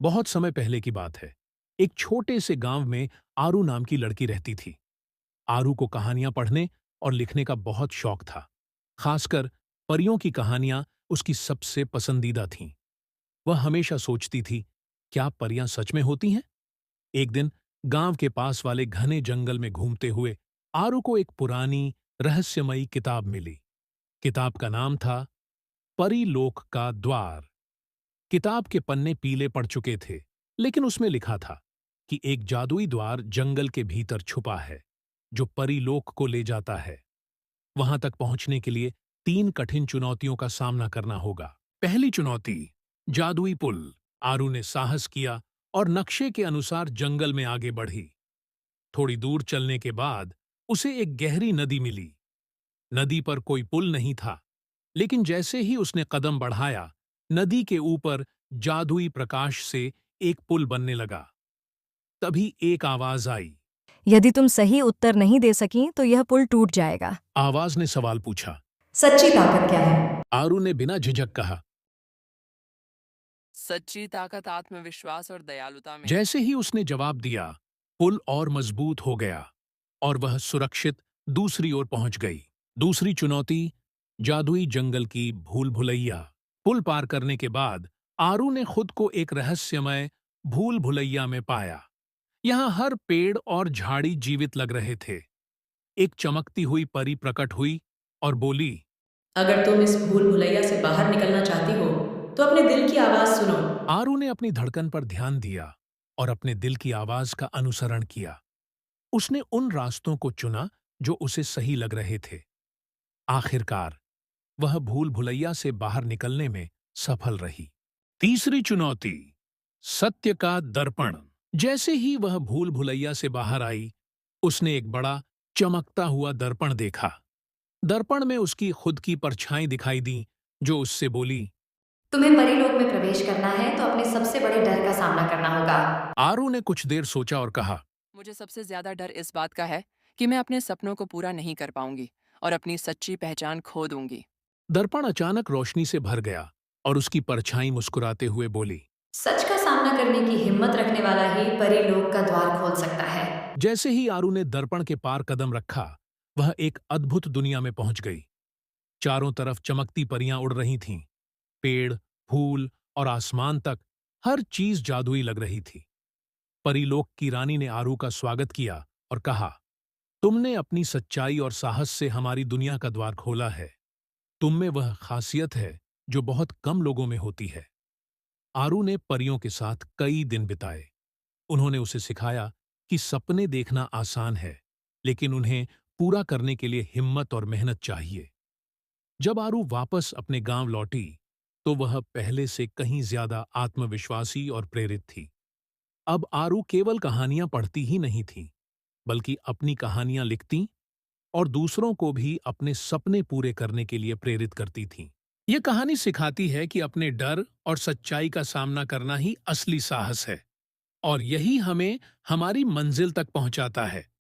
बहुत समय पहले की बात है। एक छोटे से गांव में आरू नाम की लड़की रहती थी। आरू को कहानियां पढ़ने और लिखने का बहुत शौक था। खासकर परियों की कहानियां उसकी सबसे पसंदीदा थीं। वह हमेशा सोचती थी, क्या परियां सच में होती हैं? एक दिन गांव के पास वाले घने जंगल में घूमते हुए आरू को एक पुरानी रहस्यमयी किताब मिली। किताब का नाम था परीलोक का द्वार। किताब के पन्ने पीले पड़ चुके थे, लेकिन उसमें लिखा था कि एक जादुई द्वार जंगल के भीतर छुपा है, जो परीलोक को ले जाता है। वहां तक पहुंचने के लिए 3 कठिन चुनौतियों का सामना करना होगा। पहली चुनौती, जादुई पुल। आरू ने साहस किया और नक्शे के अनुसार जंगल में आगे बढ़ी। थोड़ी दूर चलने के बाद उसे एक गहरी नदी मिली। नदी पर कोई पुल नहीं था, लेकिन जैसे ही उसने कदम बढ़ाया, नदी के ऊपर जादुई प्रकाश से एक पुल बनने लगा। तभी एक आवाज आई। यदि तुम सही उत्तर नहीं दे सकी तो यह पुल टूट जाएगा। आवाज ने सवाल पूछा। सच्ची ताकत क्या है? आरू ने बिना झिझक कहा। सच्ची ताकत आत्मविश्वास और दयालुता में। जैसे ही उसने जवाब दिया, पुल और मजबूत हो गया और वह सुरक्षित दूसरी ओर पहुंच गई। दूसरी चुनौती, जादुई जंगल की भूल भुलैया। पुल पार करने के बाद आरू ने खुद को एक रहस्यमय भूल भुलैया में पाया। यहाँ हर पेड़ और झाड़ी जीवित लग रहे थे। एक चमकती हुई परी प्रकट हुई और बोली, अगर तुम इस भूल भुलैया से बाहर निकलना चाहती हो तो अपने दिल की आवाज सुनो। आरू ने अपनी धड़कन पर ध्यान दिया और अपने दिल की आवाज का अनुसरण किया। उसने उन रास्तों को चुना जो उसे सही लग रहे थे। आखिरकार वह भूल भुलैया से बाहर निकलने में सफल रही। तीसरी चुनौती, सत्य का दर्पण। जैसे ही वह भूल भुलैया से बाहर आई, उसने एक बड़ा चमकता हुआ दर्पण देखा। दर्पण में उसकी खुद की परछाई दिखाई दी, जो उससे बोली, तुम्हें परीलोक में प्रवेश करना है तो अपने सबसे बड़े डर का सामना करना होगा। आरू ने कुछ देर सोचा और कहा, मुझे सबसे ज्यादा डर इस बात का है कि मैं अपने सपनों को पूरा नहीं कर पाऊंगी और अपनी सच्ची पहचान खो दूंगी। दर्पण अचानक रोशनी से भर गया और उसकी परछाई मुस्कुराते हुए बोली। सच का सामना करने की हिम्मत रखने वाला ही परीलोक का द्वार खोल सकता है। जैसे ही आरू ने दर्पण के पार कदम रखा, वह एक अद्भुत दुनिया में पहुंच गई। चारों तरफ चमकती परियां उड़ रही थीं। पेड़, फूल और आसमान तक हर चीज जादुई लग रही थी। परीलोक की रानी ने आरू का स्वागत किया और कहा, तुमने अपनी सच्चाई और साहस से हमारी दुनिया का द्वार खोला है। तुम में वह खासियत है जो बहुत कम लोगों में होती है। आरू ने परियों के साथ कई दिन बिताए। उन्होंने उसे सिखाया कि सपने देखना आसान है, लेकिन उन्हें पूरा करने के लिए हिम्मत और मेहनत चाहिए। जब आरू वापस अपने गांव लौटी, तो वह पहले से कहीं ज्यादा आत्मविश्वासी और प्रेरित थी। अब आरू केवल कहानियां पढ़ती ही नहीं थी, बल्कि अपनी कहानियां लिखती और दूसरों को भी अपने सपने पूरे करने के लिए प्रेरित करती थीं। यह कहानी सिखाती है कि अपने डर और सच्चाई का सामना करना ही असली साहस है, और यही हमें हमारी मंजिल तक पहुंचाता है।